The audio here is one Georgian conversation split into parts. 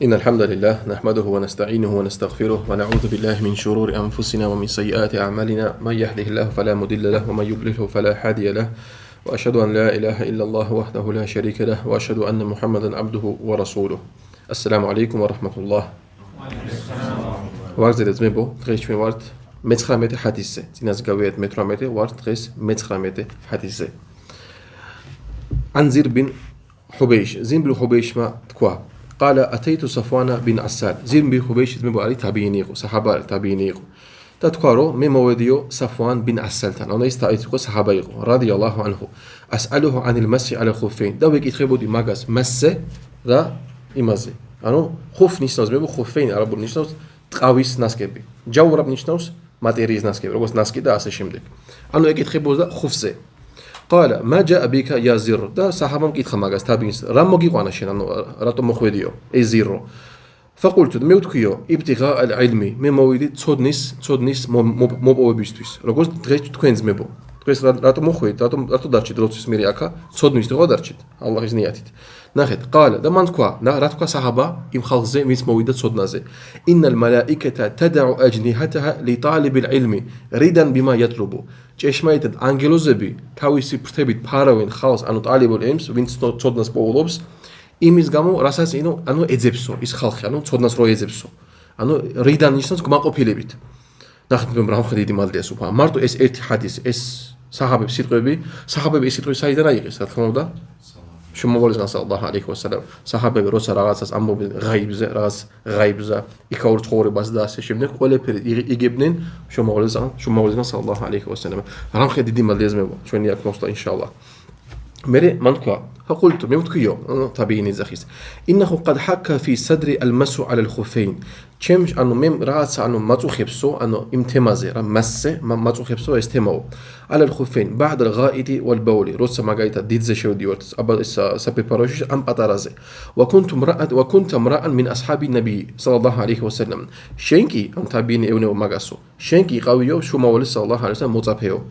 إن الحمد لله نحمده ونستعينه ونستغفره ونعوذ بالله من شرور أنفسنا ومن سيئات أعمالنا من يهده الله فلا مضل له ومن يضلله فلا هادي له وأشهد أن لا إله إلا الله وحده لا شريك له وأشهد أن محمدا عبده ورسوله السلام عليكم ورحمة الله وارد زمبو დღეს ჩვენ ვართ მე-19 ჰადისზე. წინას გავიარეთ მე-18, ვართ დღეს მე-19 ჰადისზე. عن زر بن حبيش زر بن حبيش ما تكوا قال أتيت صفوان بن عسال زر بن حبيش زمبو علي تابعينيقو صحابة تابعينيقو تذكروا مموديو صفوان بن عسال أنا استعيتكو صحابة رضي الله عنه أسأله عن المسح على الخفين ده ويك يتخبو دي ماغاس مسح را إمازي أنا خوف نيشنوز مبو خفين عربو نيشنوز تقاويس ناسكبي جاورب نيشنوز ماتيريز ناسكبي روغوس ناسكي دا أسا شمدك أنا يك يتخبو دا خفزي قال ما جاء بك يا زر دا صحابم كيتخ ماغاس تابينس رامو غيقوانا شين راتو مخويديو اي زيرو فقلت ميوتكيو ابتغاء العلم ممويدي تصودنيس موبوبيستويس روغوس დღეს თქვენს მებო დღეს რატო მოხვით რატო დარჩით როდის მე აქა ცოდნის დღე დარჩით ალლაჰის ნიათით ნახეთ قال და მან თქვა რა თქვა საჰაბა იმ ხალხზე ვინც მოვიდა ცოდნაზე ინნალ მალაიკათა تدع اجنحتها لطالب العلم ريدا بما يطلب ჭეშმარიტად ანგელოზები თავისი ფრთებით ფარავენ ხალხს ანუ ტალიბულ ილმს ვინც ცოდნას პოულობს იმის გამო რასაც ანუ ეძებსო ის ხალხი ანუ ცოდნას რო ეძებსო ანუ რიდან ნიშნავს გმაყოფილებით ნახეთ რა მხედიდი მალდიას უფა მარტო ეს ერთი ჰადის ეს საჰაბების სიტყვები ეს სიტყვები საიდან აიღეს რა თქმა უნდა შუმოვალისგან სალლალაჰუ ალეიჰი ვასალამ საჰაბები როცა რაღაცას ამბობენ ღაიბზე იქაურ ცხოვრებას და ასე შემდეგ ყველაფერი იგებდნენ შუმოვალისგან სალლალაჰუ ალეიჰი ვასალამ რა მხედიდი მალდიას მე ჩვენი აქ მოსვლა ინშაალლაჰ مره من كوا فقلت ميوتكيو تابعيني زخيس إنه قد حكى في صدر المسح على الخفين چمش انو مم راس انو ماتو خبسو انو امتمازه مس ماتو خبسو استمو على الخفين بعد الغائط والبول روس ما جايتا ديدز شو ديورت ابا سبيباروش ام باتارازه وكنت امرا من اصحاب النبي صلى الله عليه وسلم شنكي ام تابعيني اونو ماغاسو شنكي قويو شو مولى صلى الله عليه وسلم مصافيو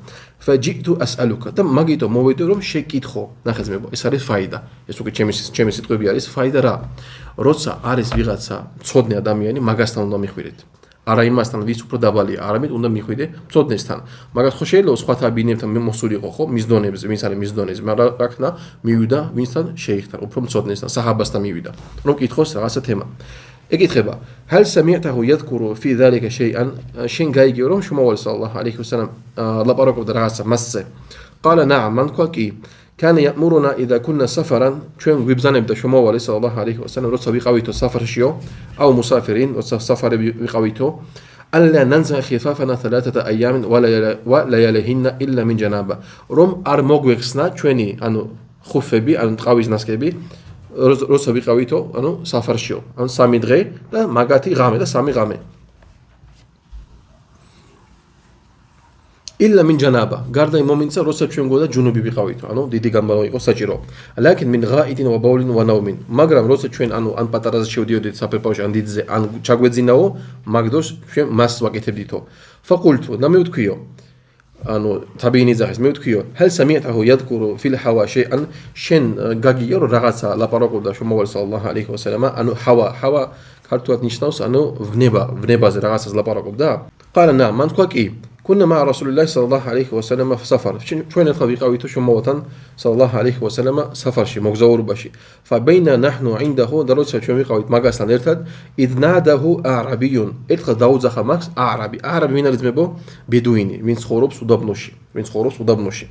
فجئت اسالك تم ماغيتو مويدو روم شكيتخو ناخذمبو ეს არის فايده ეს უკვე ჩემი სიტყვები არის فايده რა როცა არის ვიღაცა მწოდნე ადამიანი მაგასთან უნდა მიხვიდეთ არა იმასთან ვის უფრო დაბალია არამედ უნდა მიხვიდე მწოდნესთან მაგას ხო შეიძლება სხვა თაბინებთან მოსულიყო ხო მის დონეებზე ვინც არის მის დონეზე მაგრამ რაკნა მივიდა ვინცთან შეიხთან უფრო მწოდნესთან საჰაბასთან მივიდა რომ კითხოს რაღაცა თემა ეკითხება هل سمعته يذكر في ذلك شيئا შენ გაიგე რომ შუმავალი სალლალაჰუ ალეიჰი ვასალამ ლაპარაკობდა რაღაცა მასზე قال نعم من قال كان يأمرنا إذا كنا سفرا ჩვენ გვიბზანებდა შუმავალი სალლალაჰუ ალეიჰი ვასალამ როცა ვიყავითო საფარშიო أو مسافرين როცა საფარები ვიყავითო ألا ننزع خفافنا 3 أيام ولياليهن إلا من جنابة რომ არ მოგვეხსნა ჩვენი ანუ ხუფები ანუ ტყავის ნასკები როცა ვიყავითო ანუ საფარშიო ანუ 3 დღე და მაგათი ღამე და 3 ღამე إلا من جنابة قاردا مومنتسا روسا ჩვენ გოდა ჯუნუბი ვიყავითო ანუ დიდი გამბაო იყო საჭირო لكن من غائط وبول ونوم მაგრამ როცა ჩვენ ანუ ან პატარაზე შევდიოდით საფერპავში ან დიდზე ან ჩაგვეძინაო მაგდროს ჩვენ მას ვაკეთებდითო فقلت نميوتكيو ანუ თაბინი ზახის მევთქიო هل سمعته يذكر في الهوا شيئا შენ გაგიო რომ რაღაცა ლაპარაკობდა შუმავალი სალლალაჰუ ალეიჰი ვასალამ ანუ ჰავა ქართულად ნიშნავს ანუ ვნებაზე რაღაცას ლაპარაკობდა قال نعم მან თქვა კი كنا مع رسول الله صلى الله عليه وسلم في سفر شوين الخبيقاويتو شموتان صلى الله عليه وسلم سفرشي مغزوربشي فبينا نحن عنده دروسا شميقاويت ماغاسان ارتد اذ ناداه اعرابي ادخل داوزخ ماكس اعرابي من رزمبو بدويني من خروب سودابنوشي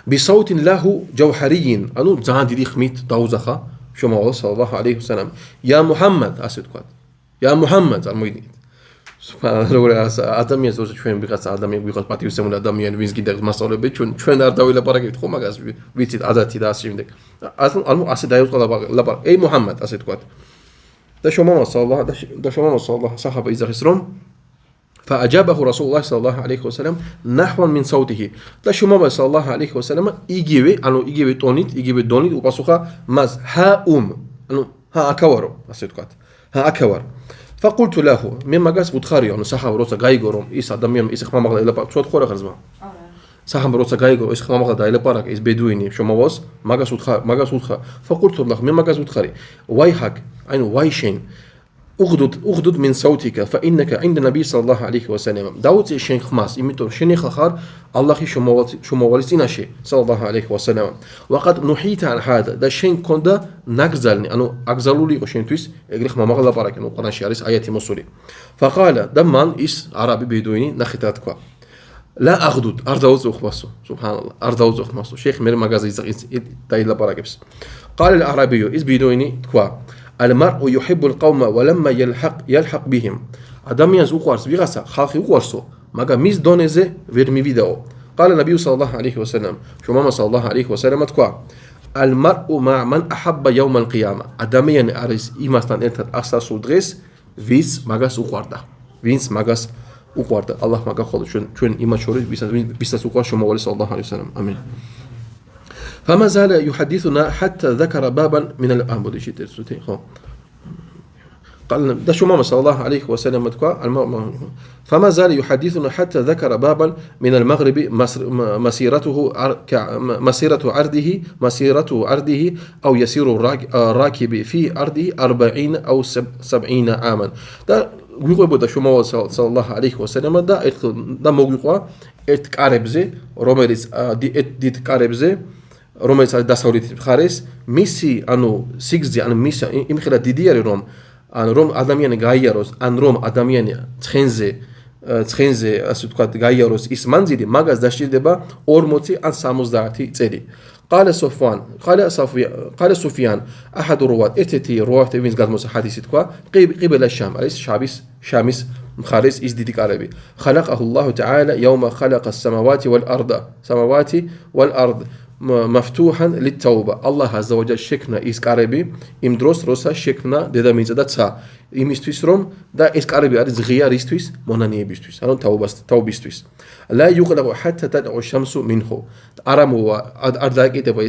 بصوت له جوهري انو زان دي خميت داوزخ شمو صلى الله عليه وسلم يا محمد اسدقات يا محمد المويدين სუბჰანალლაჰ ადამიანს როცა ჩვენ ვიღაცა ადამიანი ვიღაც პატივისცემული ადამიანი ვინც გიდა მასწავლებელი ჩვენ არ დავილაპარაკებთ ხო მაგას ვიცით ადათი და ასე შემდეგ ანუ ასე დაიწყო ლაპარაკი ey მუჰამმად ასე თქვა და შომამალ საჰაბა იძახის რომ فأجابه رسول الله صلى الله عليه وسلم نحو من صوته და შომამალ სალლალაჰუ ალეიჰი ვასალამ იგივე ტონით იგივე დონით უპასუხა მას ანუ აკავარო ასე თქვა აკავარ فقلت له من ماغاس بوتخاري انه صحاب روسا غايغورم اس ادميان اس خمامغلا الى صوت خورا خرزما صحاب روسا غايغور اس خمامغلا دايله بارك اس بدويني شوموس ماغاس وتخا فقلت له من ماغاس بوتخاري ويحك აი ნუ ვაი შენ უღდუდ მინ საუთიკა فإنك عند النبي صلى الله عليه وسلم დაუწე შენ ხმას იმიტომ შენ ახლა ხარ ალლაჰის შუმავალის წინაშე صلى الله عليه وسلم وقد نحيت عن هذا და შენ ქონდა ნაგზალნი ანუ აგზალული იყო შენთვის ეგრე ხმა მაღლა პარაკენ ყურანში არის აიათი მოსული فقال და მან ის არაბი ბედუინი ნახეთ რა თქვა لا أغدود أرضاوز أخماسو سبحان الله أرضاوز أخماسو شيخ مير مغازي دايلا باراكبس قال الأعرابي إز بيدويني تكوا المرء يحب القوم ولما يلحق بهم أدميان زوقارس بيغاسا خالقي وقارسو مغا ميز دونيزي فيرمي فيداو قال النبي صلى الله عليه وسلم شو ماما صلى الله عليه وسلم تكوا المرء مع من أحب يوم القيامة أدميان أريس إيماستان إنتر أخسر سودغيس فيس مغاس وقاردا فينس مغاس უყვარდა ალლაჰ მაგა ხოლო ჩვენ იმას შორის ვისაც უყვარს შუმავალი სალლალაჰუ ალეიჰი ვასალამ ამინ فما زال يحدثنا حتى ذكر بابا من الأمر شيء خو قال ده شمامة صلى الله عليه وسلم تقول فما زال يحدثنا حتى ذكر بابا من المغرب مسيرة عرضه أو يسير الراكب في عرضه 40 أو 70 عاما გვიყვებოდა შუმავალ სალლალაჰუ ალეიჰი ვასალამ და მოგვიყვა ერთ კარებზე რომელიც დიდ კარებზე რომელიც არის დასავლეთის მხარეს მისი ანუ სიგრძე ანუ მის იმხელა დიდი არის რომ ადამიანი გაიაროს ან რომ ადამიანი ცხენზე ასე ვთქვათ გაიაროს ის მანძილი მაგას დასჭირდება 40 ან 70 წელი قال سفيان أحد الرواة اتتي رواة وينز قدموس حديث تقوى قبل الشام عليه شامس مخارس إزديد كاربي خلقه الله تعالى يوم خلق السماوات والأرض مفتوحا للتوبة الله عز وجل شكنا إز كاربي إم دروس روسا شكنا ددا ميزدا تسا إم استويس روم دا إز كاربي أرز غيار استويس منانيه بستويس أنا توبستويس لا يغلق حتى تدعو الشمس منه أرموا أرداكي تبا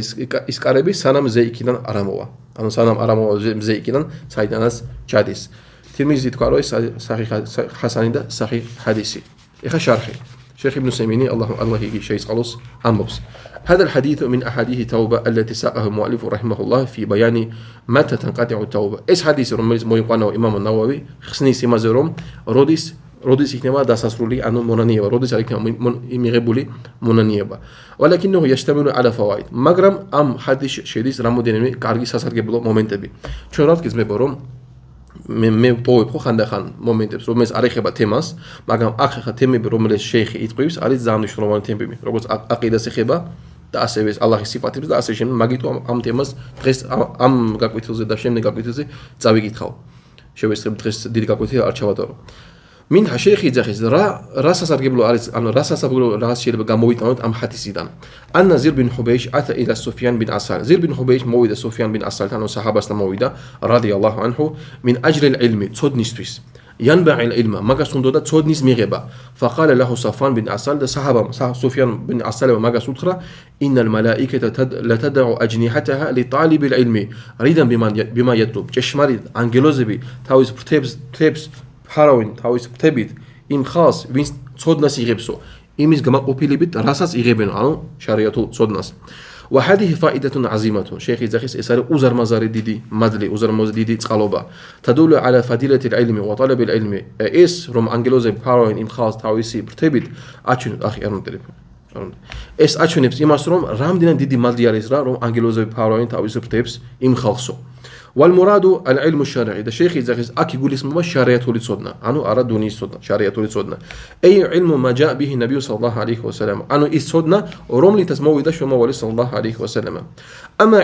إز كاربي سنم زيكينا أرموا أنا سنم أرموا زيكينا سايداناس جاديس تلميذ تقارو صحيح حسني دا صحيح حديثي إخا شرحي شيخ ابن سيميني الله يجي شيء خلاص أمبس هذا الحديث من أحاديث التوبة التي ساقه المؤلف رحمه الله في بيان متى تنقطع التوبة إيش حديث رمز مويقانه إمام النووي خصني سيمازروم روديس يكنما داساسرولي أنه منانية روديس يكنما ميغبولي منانية ولكنه يشتمل على فوائد مغرم أم حديث شديس رامو دينمي كارجي ساسرجبلو مومنتبي شورات كزمي بروم მე პოვებ ხო ხანდახან მომენტებს რომელს არ ეხება თემას მაგრამ აქ ხა თემები რომელიც შეიხი იტყვის არის ძალიან მნიშვნელოვანი თემები როგორც აყიდას ეხება და ასევე ალლაჰის სიფათებს და ასე შემდეგ მაგიტო ამ თემას დღეს ამ გაკვეთილზე და შემდეგ გაკვეთილზე წავიკითხავ შევესწრებ დღეს დიდი გაკვეთილი არ ჩავატარო მინდა შეიხიძახეს რა სასარგებლო არის ანუ რა სასარგებლო რაღაც შეიძლება გამოვიტანოთ ამ ჰადისიდან ანა ზირ ბინ ჰუბეიშ ატა ილა სუფიან ბინ ასალ ზირ ბინ ჰუბეიშ მოვიდა სუფიან ბინ ასალთან საჰაბასთან მოვიდა რადიალლაჰუ ანჰუ მინ აჯრილ ილმი ცოდნისთვის ينبع العلم ماغاس უნდა ცოდნის მიღება فقال له صفوان بن عسال და საჰაბამ سفيان بن عسال ماغاس უთხრა ان الملائكه لا تدع اجنحتها لطالب العلم ريدا بما يطلب ჭეშმარიტ ანგელოზები თავის ფრთებს ფარავენ თავის ფრთებით იმ ხალს ვინც ცოდნას იღებსო იმის გამაყოფილებით რასაც იღებენ ანუ შარიათულ ცოდნას وهذه فائدة عظيمة شيخ زخيس إسر أزر مزار ديدي مدلي أزر مزار ديدي تقلبا تدل على فضيلة العلم وطلب العلم إس روم أنجلوزي باروين إم خاص تاويسي برتبت أشون أخي أرون تلفون إس أشون إبس إماس روم رام دينا ديدي مدلي على روم أنجلوزي باروين تاويسي برتبس إم خالصو والمراد العلم الشرعي ده شيخ زخيس أكي يقول اسمه شريعة ولصدنا أنو أردوني صدنا شريعة ولصدنا أي علم ما جاء به النبي صلى الله عليه وسلم أنو إصدنا روم لتسمو ده شو ما ولي صلى الله عليه وسلم أما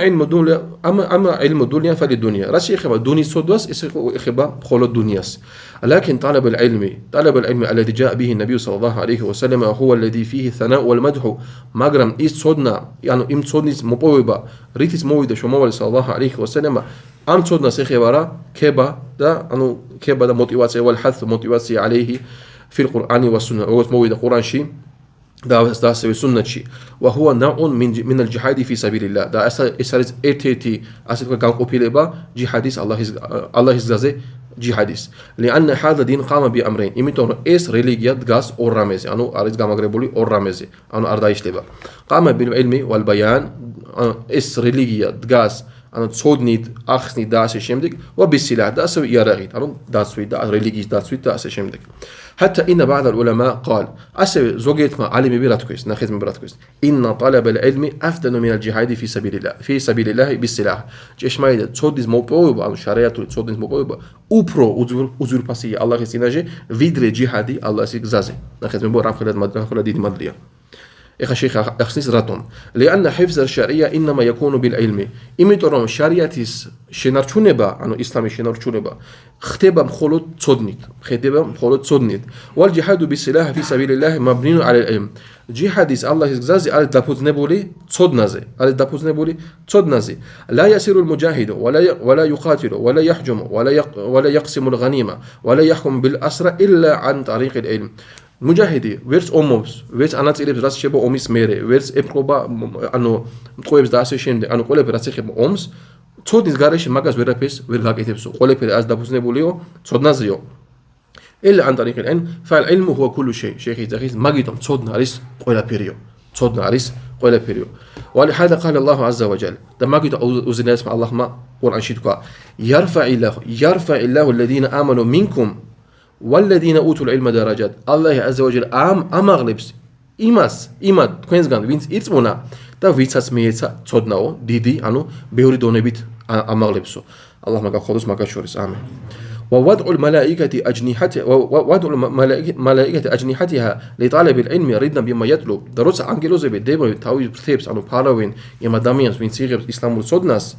علم الدنيا فللدنيا رشيخ الدنيا صدوس إخبا خلو الدنيا لكن طلب العلم الذي جاء به النبي صلى الله عليه وسلم هو الذي فيه الثناء والمدح مغرم إصدنا يعني إم صدنيس مبوبة ريتس مويدة شو ما ولي صلى الله عليه وسلم أم صدنا سيخبارا كبا دا موتيواتسي والحث موتيواتسي عليه في القرآن والسنة ومويد القرآن شي دا سوي سنة شي وهو نوع من الجهاد في سبيل الله دا اسارز اتيتي اسيتكا غانقوبيلبا جهاديس الله يزازي جهاديس لأن هذا الدين قام بأمرين إمتون إس ريليجيا دغاس أورامزي أنو أريز غامغريبولي أورامزي أنو أردايش لبا قام بالعلم والبيان إس ريليجيا دغاس ანუ ცოდნით, ახსნით და ასე შემდეგ, ვა ბისილაჰ და ასევე იარაღით, ანუ დაცვით და რელიგიის დაცვით და ასე შემდეგ. حتى إن بعض العلماء قال أسوي زوجيت ما علم براتكويس ناخذ من براتكويس إن طلب العلم أفضل من الجهاد في سبيل الله بالسلاح جيش ما يد تصدق موبوب على شريعة تصدق موبوب أوبرو أزور بسي الله يسيناجي فيدر جهادي الله يسيزازي ناخذ من برا خلاد دين مدريا إخا شيخ أخسنس راتون لأن حفظ الشريعة إنما يكون بالعلم إمتورم شريعتيس شنرچونبا أنو إسلامي شنرچونبا ختبا مخلوط صدنيت والجهاد بالسلاح في سبيل الله مبني على العلم جهاديس الله يزازي على دابوزنبولي صدنازي لا يسير المجاهد ولا يقاتل ولا يحجم ولا يقسم الغنيمة ولا يحكم بالأسرى إلا عن طريق العلم مجاهدي ვერც ომობს, ვერც ანაწილებს რაც შეება ომის მერე, ვერც ეპყრობა ანუ მტყუებს და ასე შემდეგ, ანუ ყველაფერი რაც ეხება ომს, ცოდნის გარეშე მაგას ვერაფერს ვერ გაკეთებსო. ყველაფერი ას დაფუძნებულიო, ცოდნაზეო. إلا عن طريق العلم فالعلم هو كل شيء. شيخ يزخيز მაგიტომ ცოდნა არის ყველაფერიო. ولهذا قال الله عز وجل და მაგიტომ უზენაეს ალლაჰმა ყურანში თქვა يرفع الله الذين آمنوا منكم والذين أوتوا العلم درجات الله عز وجل أمغلبس იმად თქვენსგან ვინც იწმუნა და ვიცაც მიეცა ცოდნაო დიდი ანუ ბევრი დონებით ამაღლებსო ალლაჰ მაგახოდოს მაგას შორის ამენ ووضع الملائكة أجنحتها لطالب العلم رضا بما يطلب دروس ანგელოზები დებენ თავის ფრთებს ანუ ფარავენ იმ ადამიანს ვინც იღებს ისლამურ ცოდნას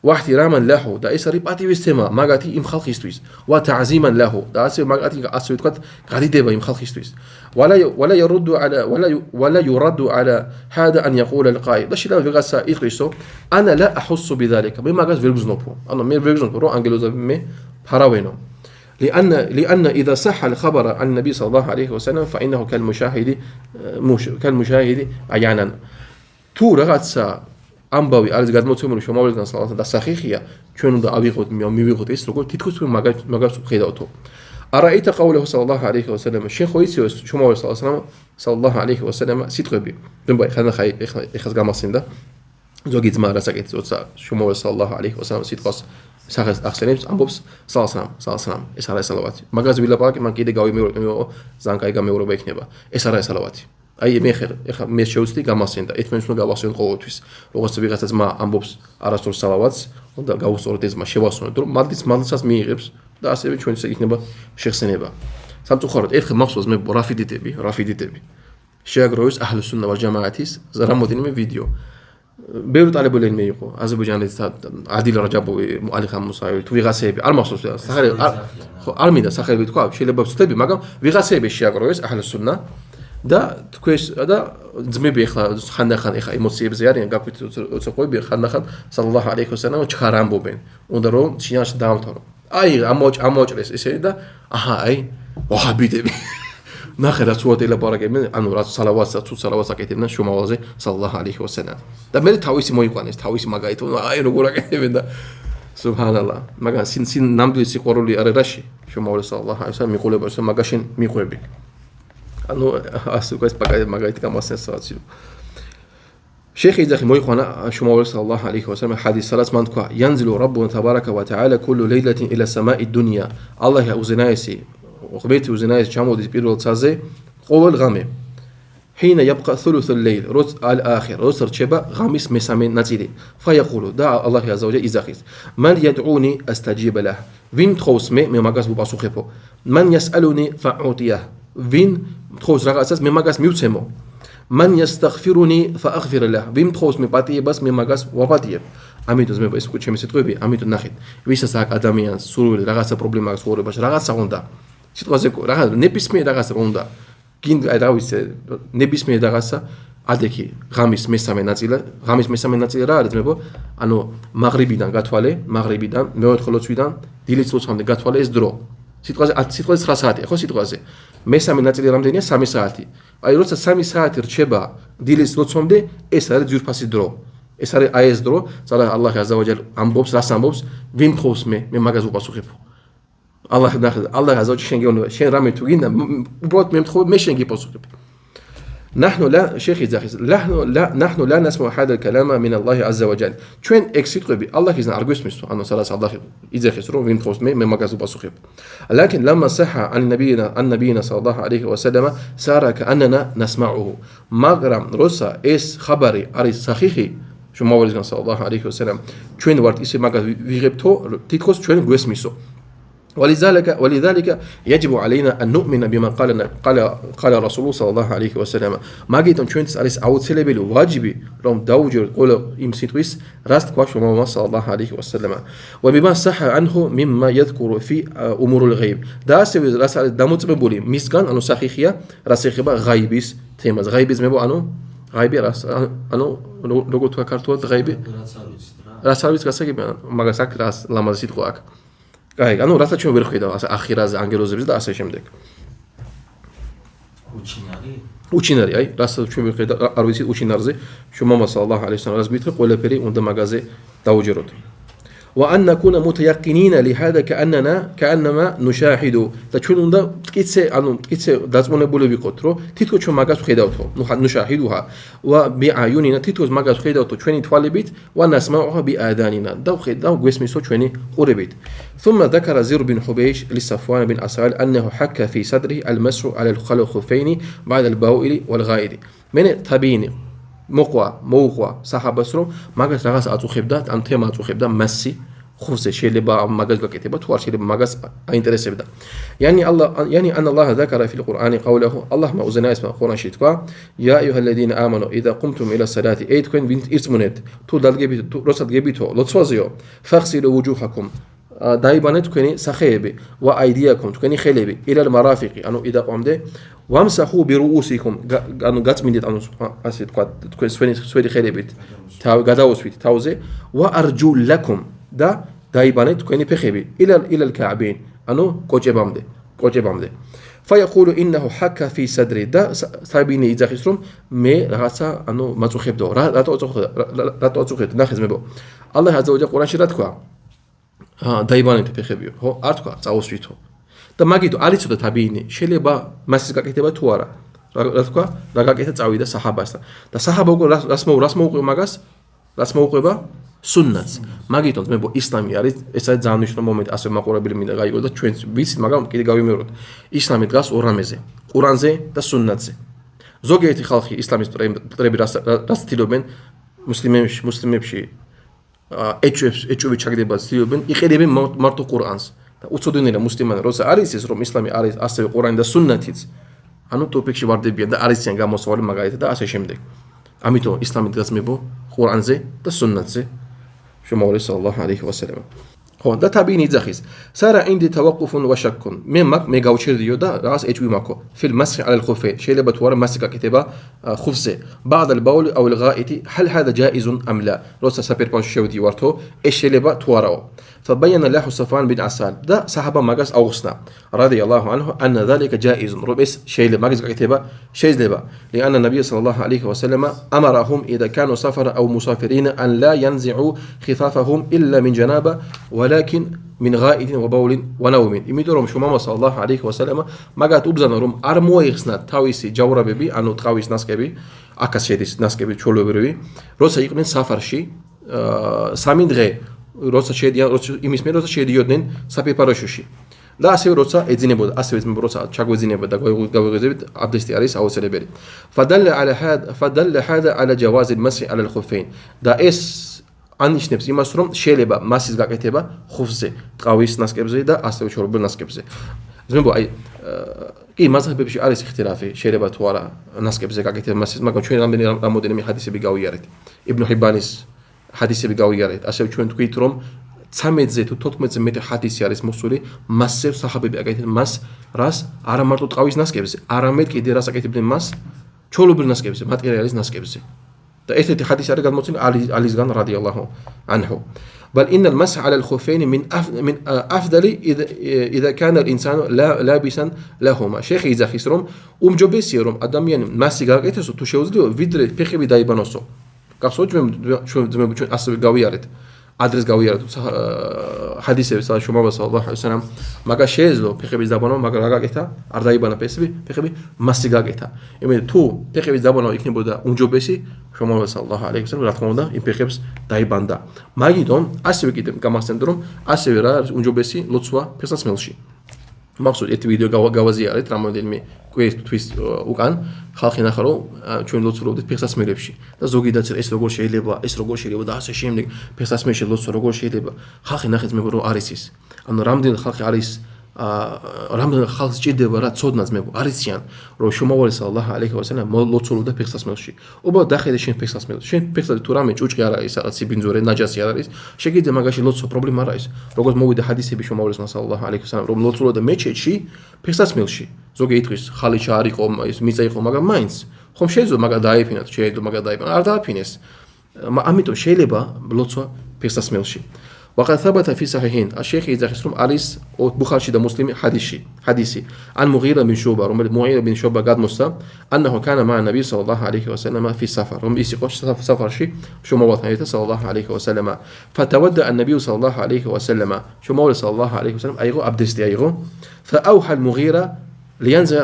واحتراما له და ეს არის პატივისცემა მაგათი იმ ხალხისთვის وتعظيما له და ასე მაგათი ასე ვთქვათ გადიდება იმ ხალხისთვის ولا يرد على هذا ان يقول القائل და შეიძლება ვიღაცა იყრისო انا لا احس بذلك მე მაგას ვერ გზნობო ანუ მე ვერ გზნობო რომ ანგელოზები მე ფარავენო لأن إذا صح الخبر عن النبي صلى الله عليه وسلم فإنه كالمشاهد عيانا თუ რაღაცა ამბავი არის გადმოცემული შომავლიდან სალავათა და სახიხია ჩვენ უნდა ავიღოთ მივიღოთ ეს როგორ თითქოს თქვენ მაგას ხედავთო არაიტა ყაულეჰუ სალალლაჰუ ალეიჰი ვასალამ შენ ხო იცი ეს შომაվել სალალლაჰუ ალეიჰი ვასალამ სიტყვები მე ხანახა ეხას გამახსენდა ზოგი ძმა რასაკეთებს როცა შომაվել სალალლაჰუ ალეიჰი ვასალამ სიტყვას სახეს ახსენებს ამბობს სალალლაჰუ ეს არა სალავათი მაგას ვილაპარაკე მან კიდე გავიმეორო ზანკაი გამეორება იქნება ეს არა სალავათი აი მე შევცდი გამახსენდა ეთმენს უნდა გავახსენოთ ყოველთვის როგორც ვიღაცაც მა ამბობს არასდროს სალავათს უნდა გავუსწოროთ ეს მა შევახსენოთ რომ მადლიცას მიიღებს და ასევე ჩვენც იქნება შეხსენება სამწუხაროდ ერთხელ მახსოვს მე რაფიდიტები შეაგროვეს აჰლუს სუნნა ვალ ჯამაათის რამოდენიმე ვიდეო ბევრი ტალებელი მე იყო აზერბაიჯანის ადილ რაჯაბოვი ალი ხამუსაევი თუ ვიღაცები არ მახსოვს სახელები არ მინდა სახელები თქვა შეიძლება ვცდები მაგრამ ვიღაცები შეაგროვეს აჰლუს სუნნა და თქვენს და ძმები ახლა ხანდახან ახლა ემოციებზე არიან გაქვით უცხოები ხანდახან სალალლაჰუ ალეიჰი ვასალამ ჩქარ ამბობენ უნდა რომ ჩინაში დაამთავრო აი ამოჭრეს ესე და აჰა აი ვაჰაბიტები ნახე რა ცუად ელაპარაკებენ ანუ რა სალავატს აკეთებდნენ შომავალზე სალალლაჰუ ალეიჰი ვასალამ და მე თავისი მოიყვანეს თავისი მაგალითი აი როგორ აკეთებენ და სუბჰანალლა მაგან სინ ნამდვილი სიყვარული არის რაში შომავალზე სალალლაჰუ ალეიჰი ვასალამ მიყოლებოდა მაგაშენ მიყვები ანუ ასე ყოს მაგალითი გამასენსაცია شيخ يزخي مويخوانا شماول صلى الله عليه وسلم حديث صلاة من تكوا ينزل ربنا تبارك وتعالى كل ليلة إلى سماء الدنيا الله أوزنايسي وخبيت أوزنايس جامو دي بيرول تازي قول غامي حين يبقى ثلث الليل رز الآخر رسر شبا غامس مسامين نتيلي فيقول دعا الله عز وجل إزاخيس من يدعوني أستجيب له وين تخوسمي مماغاس بباسوخيبو من يسألني فأعطيه وين تخوس رغاساس مماغاس ميوتسمو من يستغفرني فأغفر له وين تخوس مباتيه بس مماغاس وباتيه ამიტომ მე ეს ჩემი სიტყვები ამიტომ ნახეთ ვისაც აქ ადამიანს სულ რაღაცა პრობლემა აქვს ცხოვრებაში რაღაცა უნდა სიტყვაზე რაღაცა ნებისმიერ რაღაცა უნდა გინდა აი რა ვიცი ნებისმიერ რაღაცა ადექი ღამის მესამე ნაწილი რა არის ძმებო ანუ მაღრიბიდან გათვალე მაღრიბიდან მეოთხე ლოცვიდან დილის ლოცვამდე გათვალე ეს დრო სიტყვაზე 9 საათია ხო სიტყვაზე მესამე ნაწილი რამდენია 3 საათი აი როცა 3 საათი რჩება დილის ლოცვამდე ეს არის ძვირფასი დრო ეს არის აი ეს დრო სადა ალლაჰ აზა ვა ჯალ ამბობს რას ამბობს ვინ თხოვს მე მაგას უპასუხებ ალლაჰ აზა ვა შენ გეუბნება შენ რამე თუ გინდა უბრალოდ მე მთხოვ მე შენ გიპასუხებ نحن لا شيخ يزاخيس نحن لا نسمع هذا الكلام من الله عز وجل شوين اكسيت قبي الله يزن ارغوس مستو انه سلاس الله يزاخيس رو وين خوس مي ماغازو باسوخيب لكن لما صح عن نبينا صلى الله عليه وسلم صار كاننا نسمعه مغرم روسا اس خبري اري صحيحي شو مولدنا صلى الله عليه وسلم شوين ورد اسي ماغاز ويغبتو تيتكوس شوين غوس ميسو ولذلك يجب علينا أن نؤمن بما قال رسول صلى الله عليه وسلم ما جيتون شوينتس أليس أو تسلبي واجبي رم دوجر قول إمسيتويس راست كواش وما صلى الله عليه وسلم وبما صح عنه مما يذكر في أمور الغيب دا سوي رسال داموت بقولي مسكان أنو صحيحية رسيخبا غيبيس تيمز غيبيس مبو أنو غيبي راس أنو لوجو تو كارتوت غيبي رسالويس كاسكي ما كاسك راس لما زيد قواك აი, ანუ რასაც ჩვენ ვერ ხვიდავ ასე ახირაზე, ანგელოზებზე და ასე შემდეგ. უჩინარი, აი, რასაც ჩვენ ვერ ხვიდავ, არ ვიცი უჩინარზე, შუა მამას სალალაჰუ ალეიჰი ვასალამ რას გითხრა, ყველაფერი უნდა მაგაზე დაუჯეროთ. وأن نكون متيقنين لهذا كأنما نشاهد და ჩვენ უნდა მტკიცე დაწმუნებული ვიყოთ, რომ თითქოს ჩვენ მაგას ვხედავთო, نشاهدها وبأعيننا თითქოს მაგას ვხედავთო ჩვენი თვალებით ونسمعها بآذاننا და ვხედავ გვესმისო ჩვენი ყურებით. ثم ذكر زر بن حبيش لصفوان بن عسال أنه حك في صدره المسح على الخفين بعد البول والغائط. من تابعين მოუყვა საჰაბას რომ მაგას რაღაც აწუხებდა ან თემა აწუხებდა მასი ხუზე შეიძლება მაგას გაკეთება თუ არ შეიძლება მაგას აინტერესებდა يعني ان الله ذكر في القرآن قوله اللهم أوزنا اسم القرآن شيتوا يا أيها الذين آمنوا إذا قمتم إلى الصلاة ايتكن وين ارتمونت تو دالگبي روسات گبيتو لطفازيو فاغسلوا وجوهكم დაიბანეთ თქვენი სახეები ვა აიდიაკომ თქვენი ხელები إلى المرافق ანუ إذا قمده وامسحوا برؤوسكم ანუ გაწმინდეთ ანუ ასე თქვა თქვენ სვენი ხელებით გადაუსვით თავზე ვა أرجلكم და დაიბანეთ თქვენი ფეხები إلى الكعبين ანუ კოჭებამდე فيقول إنه حك في صدري და საბინი იძახის რომ მე რაღაცა ანუ მაწუხებდო რატო აწუხებდ ნახეს მებო Allah عز وجل قرآنში რა თქვა დაიბანეთ ფეხებიო ხო არ თქვა წაუსვითო და მაგითო არ იცოდა თაბიინი შეიძლება მასის გაკეთება თუ არა რა თქვა რა გაკეთა წავიდა საჰაბასთან და საჰაბა უკვე რას მოუყვება მაგას რას მოუყვება სუნნათს მაგითო მე ისლამი არის ეს არის ძალიან მნიშვნელოვანი მომენტი ასე მაყურებელი მინდა გაიგო და ჩვენ ვიცით მაგრამ კიდე გავიმეოროთ ისლამი დგას ორ რამეზე ყურანზე და სუნნათზე ზოგიერთი ხალხი ისლამის მტრები რას ცდილობენ მუსლიმებში ეჭვი ჩაგდება ცდილობენ იყენებენ მარტო ყურანს და უცოდნელია მუსლიმანი როცა არის ის რომ ისლამი არის ასევე ყურანი და სუნნათიც ანუ ტოპიკში ვარდებიან და არისიან გამოსავალი მაგალითად და ასე შემდეგ ამიტომ ისლამი დგას მებო ყურანზე და სუნნათზე შუმაური სალალაჰუ ალეიჰი ვასალამ ხო და თაბინი იძახის სარა ინდი თავაკუფუნ ვაშაკუნ მე გავჩერდიო და რაღაც ეჭვი მაქვს ფილ მასხი ალ ხუფე შეიძლება თუ არა მასი გაკეთება ხუფზე بعد البول او الغائط هل هذا جائز ام لا როცა საფერპანში შევდივართო ეს შეიძლება თუ არაო فبين له صفوان بن عسال და საჰაბა მაგას აუხსნა رضي الله عنه ان ذلك جائز რომ ეს შეიძლება მაგის გაკეთება შეიძლება لان النبي صلى الله عليه وسلم امرهم اذا كانوا سفر او مسافرين ان لا ينزعوا خفافهم الا من جنابه ولكن من غائط وبول ونوم იმიტომ რომ შუმამა სალალაჰუ ალეიჰი ვასალამ მაგათ უბზანა რომ არ მოიხსნათ თავისი ჯავრაბები ანუ ტყავის ნასკები აკას შედის ნასკები ჩოლობრივი როცა იყვნენ საფარში 3 დღე როცა შედიოდნენ საფეფაროშუში და ასევე როცა ეძინებოდა ასევე როცა ჩაგვეძინებოდა გავეღიზებით აბდესტი არის აუცილებელი فدل هذا على جواز المسح على الخفين და ეს ანიშნებს იმას რომ შეიძლება მასის გაკეთება ხუფზე ტყავის ნასკებზე და ასევე ჩორობილ ნასკებზე ზმენბო აი კი მაზჰაბებში არის იხტილაფი შეიძლება თუ არა ნასკებზე გაკეთება მასის მაგრამ ჩვენ რამოდენიმე ჰადისები გავიარეთ იბნ ჰიბანის ჰადისები გავიარეთ ასევე ჩვენ თქვით რომ 13-ზე თუ 14-ზე მეტი ჰადისი არის მოსული მასზე საჰაბები აკეთებდნენ მას რას არა მარტო ტყავის ნასკებზე არამედ კიდე რას აკეთებდნენ მას ჩოლობილ ნასკებზე მატერიალის ნასკებზე და ერთ-ერთი ჰადისი არის გადმოცემული ალისგან რადიალლაჰუ ანჰუ بل إن المسح على الخفين من أفضل إذا كان الإنسان لابسا لهما شيخ يزخيس روم უმჯობესია რომ ადამიანი მასი გააკეთესო თუ შეუძლია ვიდრე ფეხები დაიბანოსო გახსოვთ ჩვენ ასევე გავიარეთ ადრეს გავიარეთ ჰადისები სადაც შუმავა სალალლაჰუ ალეიჰი ვასალამ მაგას შეეძლო ფეხების დაბანვა, მაგრამ რა გაკეთა? არ დაიბანა ფეხები, მასზე გაკეთა. იმედ თუ ფეხების დაბანვა იქნებოდა უმჯობესი, შუმავა სალალლაჰუ ალეიჰი ვასალამ რა თქმა უნდა იმ ფეხებს დაიბანდა. მაგიტომ ასევე კიდე გამახსენდ რომ ასევე რა არის უმჯობესი ლოცვა ფეხსაცმელში. მახსოვს ერთი ვიდეო გავაზიარეთ რამოდენიმე კვირთვის უკან ხალხი ნახა რომ ჩვენ ლოცულობდით ფეხსაცმელებში და ზოგი დაწერა ეს როგორ შეიძლება და ასე შემდეგ ფეხსაცმელში ლოცვა როგორ შეიძლება ხალხი ნახეთ მე რომ არის ის ანუ რამდენი ხალხი არის რამდენი ხალხს ჭირდება რა ცოდნაც მე არიციან რომ შუმავალი სალალლაჰუ ალეიჰი ვასალამ ლოცულობდა ფეხსაცმელში უბა დახედე შენ ფეხსაცმელში შენ ფეხსაცმელში თუ რამე ჭუჭყი არ არის რაღაც სიბინძურე ნაჯასი არ არის შეგიძლია მაგაში ლოცვა პრობლემა არ არის როგორც მოვიდა ჰადისები შუმავალი სალალლაჰუ ალეიჰი ვასალამ რომ ლოცულობდა მეჩეთში ფეხსაცმელში ზოგი იტყვის ხალიჩა არ იყო ის მიწა იყო მაგრამ მაინც ხომ შეიძლება მაგა დაიფინათ შეიძლება მაგა დაიფინათ არ დააფინეს ამიტომ შეიძლება ლოცვა ფეხსაცმელში وقد ثبت في صحيحين الشيخ يزخرم عليس بخاري ده مسلم حديثي عن مغيرة بن شعبة مغيرة بن شعبة قد مسلم أنه كان مع النبي صلى الله عليه وسلم في سفر يسيقوش سفر شي شو موضع صلى الله عليه وسلم فتودع النبي صلى الله عليه وسلم شو موضع صلى الله عليه وسلم أيغو أبدستي أيغو فأوحى المغيرة لينزع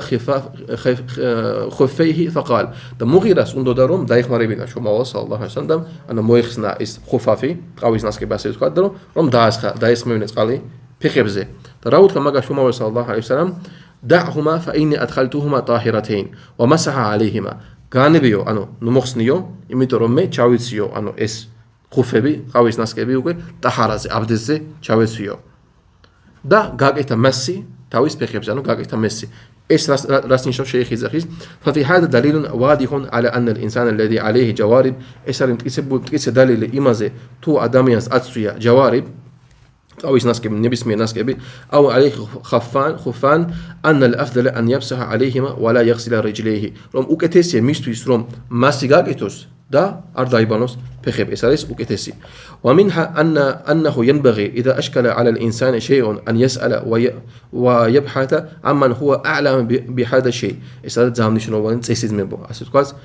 خفيه فقال ده مغيرة سندو داروم دايخ مريبنا شو موضع صلى الله عليه وسلم أنا مويخسنا إس خفافي قويس ناس كباسي تقول داروم روم دايس ميونس قالي بخبزه راوت كما شو موضع صلى الله عليه وسلم دعهما فإني أدخلتهما طاهرتين ومسح عليهما كان بيو أنو نمخسنيو إميتو رومي تشاويتسيو أنو إس خفبي قويس ناس كبيو طهارة أبدزه تشاويتسيو دا قاقيتا مسي تاويس بخبزه أنو قاقيتا مسي إيش راس نشوف شيخ يزخيز ففي هذا دليل واضح على أن الإنسان الذي عليه جوارب إسرائيل تكسب دليل إمازه تو أدمياس أتسويا جوارب أو ناسكب نبسمي ناسكبي أو عليه خفان أن الأفضل أن يمسح عليهما ولا يغسل رجليه روم أوكتسي ميستويس روم ماسيغاغيتوس دا أردايبانوس بخيب إسرائيل أوكتسي ومنها أنه ينبغي إذا أشكل على الإنسان شيء أن يسأل ويبحث عمن هو أعلم بهذا الشيء إسرائيل زامني شنو وين تسيد منبو أسيتكواز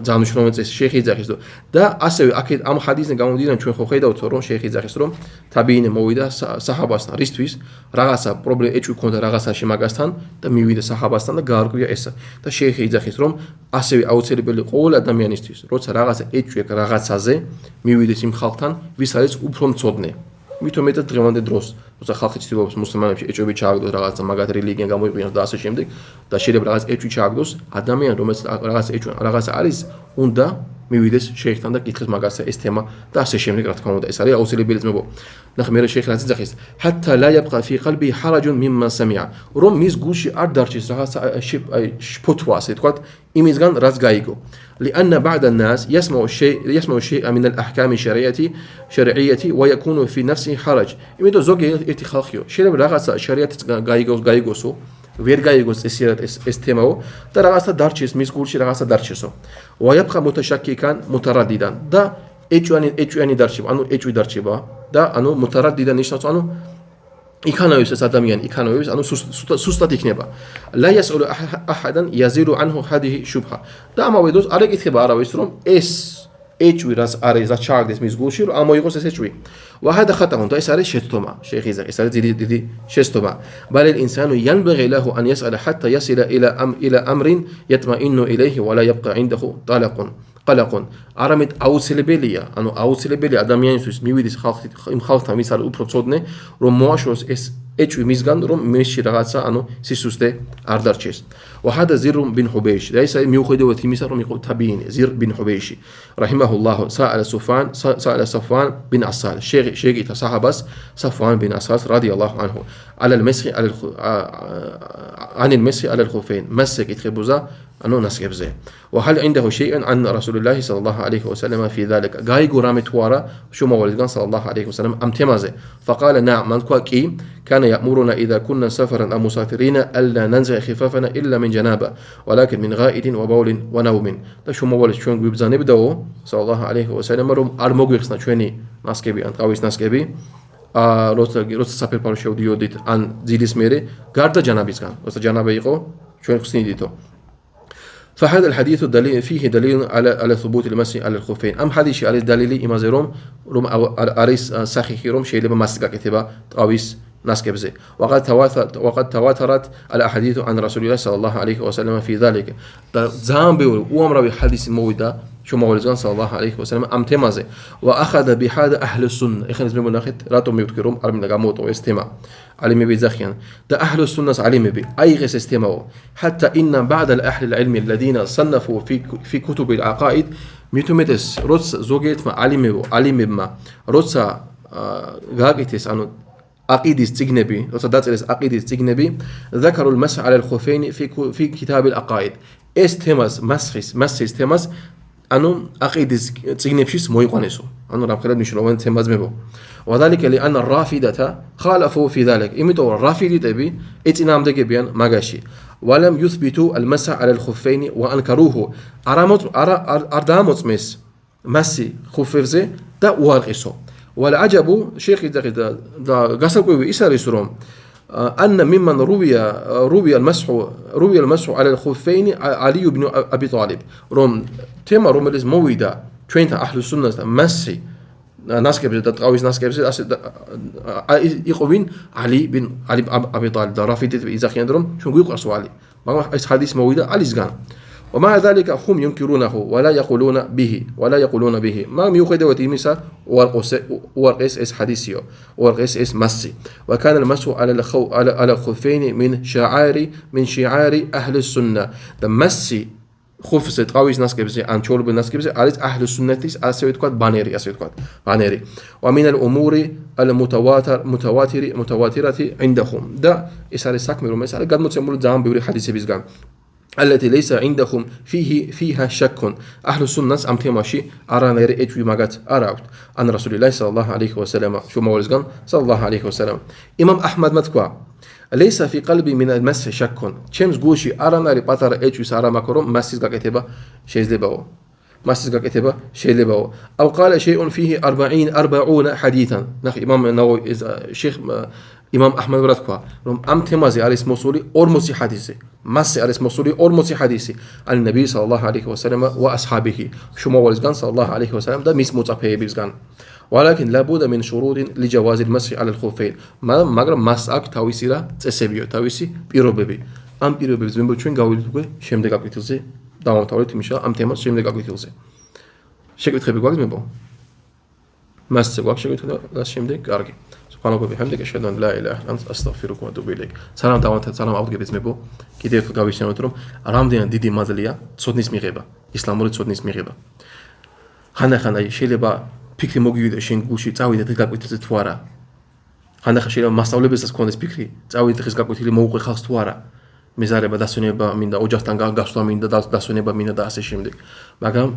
زامني شنو وين تسيد شيخ يزاخيز دا أسوي أكيد أم حديثنا قاموا دينا شو خوخيدا وتورون شيخ يزاخيز روم تابين مويدا صحاباسنا ريستويس رغاسا بروبلم إيش يكون رغاسا شماغاستان دا ميويدا صحاباسنا دا غاركويا إسا دا شيخ يزاخيز روم أسوي أوتسيل بلي قول أدميانيستويس روتس رغاسا إيش يك رغاسازه მივიდეს იმ ხალხთან, ვის არის უფრო მწოდნე. მითო მეტად დღევანდელ დროს, როცა ხალხი ცდილობს მუსლიმანებში ეჭვები ჩააგდოს რაღაცა მაგათ რელიგია გამოიყენოს და ასე შემდეგ და შეიძლება რაღაც ეჭვი ჩააგდოს, ადამიანი რომელიც რაღაცა არის, უნდა მივიდეს შეიხთან და კითხოს მაგასა ეს თემა და ასე შემდეგ რა თქმა უნდა ეს არის აუცილებელი ძმებო. ნახე მე შეიხ რაც ძახის حتى لا يبقى في قلبي حرج مما سمع რომ მის გულში არ დარჩეს რაღაცა შფოთვა ასე თქვათ იმისგან რაც გაიგო. لأن بعض الناس يسمع شيء من الأحكام الشرعية ويكون في نفسه حرج. إمتى زوجي ارتخاخيو შეიძლება რაღაცა შარიათიც გაიგოსო ვერ გაიგოს ეს თემაო და რაღაცა დარჩეს მის გულში რაღაცა დარჩესო. ويبقى متشككا مترددا და ეჭვიანი დარჩება, ანუ ეჭვი დარჩება და ანუ مترددا ნიშნავს ანუ იქანოებს ეს ადამიანი იქანოებს ანუ სუსტად იქნება. لا يسأل أحدا يزيل عنه هذه شبهة და ამავე დროს არ ეკითხება არავის რომ ეს ეჭვი რაც არის რაც ჩააგდეს მის გულში რომ ამოიღოს ეს ეჭვი. وهذا خطأ და ეს არის შეცდომა. شيخ يزاخ ეს არის დიდი შეცდომა. بل الإنسان ينبغي له أن يسأل حتى يصل إلى أمر يطمئن إليه ولا يبقى عنده قلق. არამედ აუცილებელია, ანუ აუცილებელია ადამიანისთვის მივიდეს იმ ხალხთან ვის არის უფრო წოდნე, რომ მოაშოროს ეს ეჭვი მისგან, რომ მისში რაღაცა, ანუ სისუსტე არ დარჩეს. وهذا زر بن حبيش. და ეს არის მიუხედავად იმისა, რომ იყო თაბიინი, زر بن حبيش. رحمه الله سأل صفوان بن عسال. شيخ صحابس صفوان بن عسال رضي الله عنه على المسح عن المسح على الخفين. مسك يتخبزا أنو نسكبزه. وهل عنده شيء عن رسول الله صلى الله عليه وسلم في ذلك؟ غايغو رامتوارا شو مولدان صلى الله عليه وسلم أمتمازه. فقال نعم من كي كان يأمرنا إذا كنا سفرا أو مسافرين ألا ننزع خفافنا إلا من جنابة ولكن من غائط وبول ونوم. ده شو مولد شون بيبزا نبدأ صلى الله عليه وسلم روم أرموغيخسنا شوني نسكبي أن قويس نسكبي როცა საფერფარო შევდიოდით ან ძილის მერე გარდა ჯანაბისგან როცა ჯანაბა იყო ჩვენ ხსნიდითო فهذا الحديث دليل فيه دليل على ثبوت المسح على الخفين. أم حديث على دليل إمازي روم أريس صحيح روم شيء لما مسك كتبه طاويس ناس كبزي وقد تواترت الأحاديث عن رسول الله صلى الله عليه وسلم في ذلك. زام بيقول وأمر بحديث مويدا شو مولزان صلى الله عليه وسلم أم تمازي وأخذ بهذا أهل السنة. إخنا زميل ناخد راتم يذكرهم أرمي نجاموت واستماع علم بزخيان ده أهل السنة علم بي أي غير استماعوا حتى إن بعض الأهل العلم الذين صنفوا في كتب العقائد ميتوميتس روتس زوجيت ما علم بما روتس غاقيتس أنو عقيدة تجنبي وصدات عقيدة تجنبي ذكروا المسح على الخفين في كتاب العقائد استماس مسخ استماس أنو عقيدة تجنبشيس مو يقانسو أنو رابخلاد مشروعين تماس مبو وذلك لأن الرافدة خالفوا في ذلك إمتى الرافدة تبي اتنام دقيبيان ماغاشي ولم يثبتوا المسح على الخفين وأنكروه أرداموت مس مسي خفيفزي دا وارقسو والعجب شيخ دا قصقوي إساريس روم أن ممن روي المسح على الخفين علي بن أبي طالب روم تيما روم لز مويدا شوينتا أهل السنة مسي ناس كبير تقاويس ناس كبير يقوين علي بن أبي طالب دا رافيدت إذا خيندرهم شو يقصوا علي ما إيش حديث مويدا علي زغان ومع ذلك هم ينكرونه ولا يقولون به ما ميوخد وتيمسا ورقس اس حديثيو ورقس اس مسي وكان المسح على الخفين من شعار أهل السنة المسي خفص تقاويس ناس كبزي عن شول بالناس كبزي على أهل السنة أسويت كات بانيري ومن الأمور المتواترة عندهم ده إسارة ساكمل مثلا قد متسمول زمان بيوري حديث بيزغان التي ليس عندهم فيها شك أهل السنة أم تماشي أرانا رأيت وماجت أراوت عن رسول الله صلى الله عليه وسلم شو مولزغان صلى الله عليه وسلم إمام أحمد متكوا ليس في قلبي من المس شك شمس غوشي أرانا ربطر رأيت وسارا مكرم مسجد كتبه شيء لباو أو قال شيء فيه 40 حديثا نخ إمام النووي شيخ إمام أحمد براتكوا رم أم تمازي على اسم موصولي أرمسي حديثي مس على اسم موصولي أرمسي حديثي عن النبي صلى الله عليه وسلم وأصحابه شو مولزغان صلى الله عليه وسلم ده ميس متفيه بيزغان ولكن لابد من شروط لجواز المسح على الخفين ما ماغرا مساك تاويسيرا تسبيو تاويسي بيروببي أم بيروببي زمن بچون გავილთუგე შემდეგ აკეთილზე დავამთავრეთ იმისა ამ თემას შემდეგ აკეთილზე შეკითხები გვაქვს მებო მასზე გვაქვს შეკითხება და შემდეგ კარგი სუბჰანალლაჰი ვაჰამდიჰი აშჰადუ ან ლა ილაჰა ილლა ანტა ასტაღფირუკა ვა ატუბუ ილეიქ სალამ დავამთავრეთ სალამ ავდგებით მებო კიდევ ერთხელ გავიხსენოთ რომ რამდენად დიდი მადლია ცოდნის მიღება ისლამური ცოდნის მიღება ხანდახან აი შეიძლება ფიქრი მოგივიდა შენ გულში წავიდე დღეს გაკვეთილზე თუ არა ხანდახან შეიძლება მასწავლებელსაც ქონდეს ფიქრი წავიდე დღეს გაკვეთილი მოუყვე ხალხს თუ არა მეზარება დასვენება მინდა ოჯახთან გასვლა მინდა დასვენება მინდა და ასე შემდეგ მაგრამ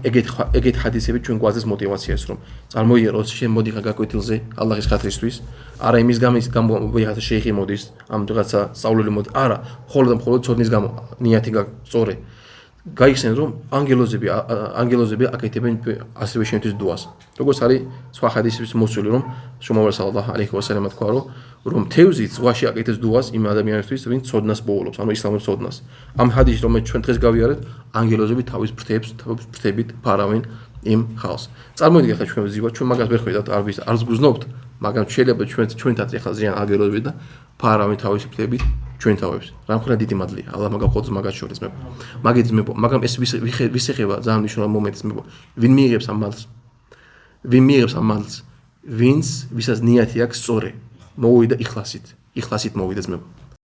ეგეთ ჰადისები ჩვენ გვაძლევს мотивაციას რომ წარმოიაროთ შენ მოდი გაკვეთილზე ალლაჰის ხატრისთვის არა იმის გამო ვიღაცა შეიხი მოდის ამ ვიღაცა სწავლული მოდი არა მხოლოდ ცოდნის გამო ნიათი გასწორე გაიხსენ რომ ანგელოზები აკეთებენ ასევე შენთვის დუას როგორც არის სხვა ჰადისების მოსული რომ შუმავალ სალალლაჰუ ალეიჰი ვასალამ თქვა რომ თევზით ზღვაში აკეთებს დუას იმ ადამიანისთვის ვინც ცოდნას პოულობს ანუ ისლამურ ცოდნას ამ ჰადისში რომ ჩვენ დღეს გავიარეთ ანგელოზები თავის ფრთებით ფარავენ იმ ხალხს წარმოიდგინეთ ხა ჩვენ ვზივართ ჩვენ მაგას ვერ ხვდით არც გუზნობთ მაგრამ შეიძლება ჩვენთაც ეხლა ზიან ანგელოზები და ფარავენ თავის ფრთებით ჩვენ თავებს რამხელა დიდი მადლია ალლა მაგაყოდეს მაგას შორის მე მაგით მე მაგრამ ეს ვისეხება ძალიან მნიშვნელოვანი მომენტს მე ვინ მიიღებს ამ მადლს ვინც ვისაც ნიათი აქვს სწორი მოვიდა იხლასით მოვიდეს მე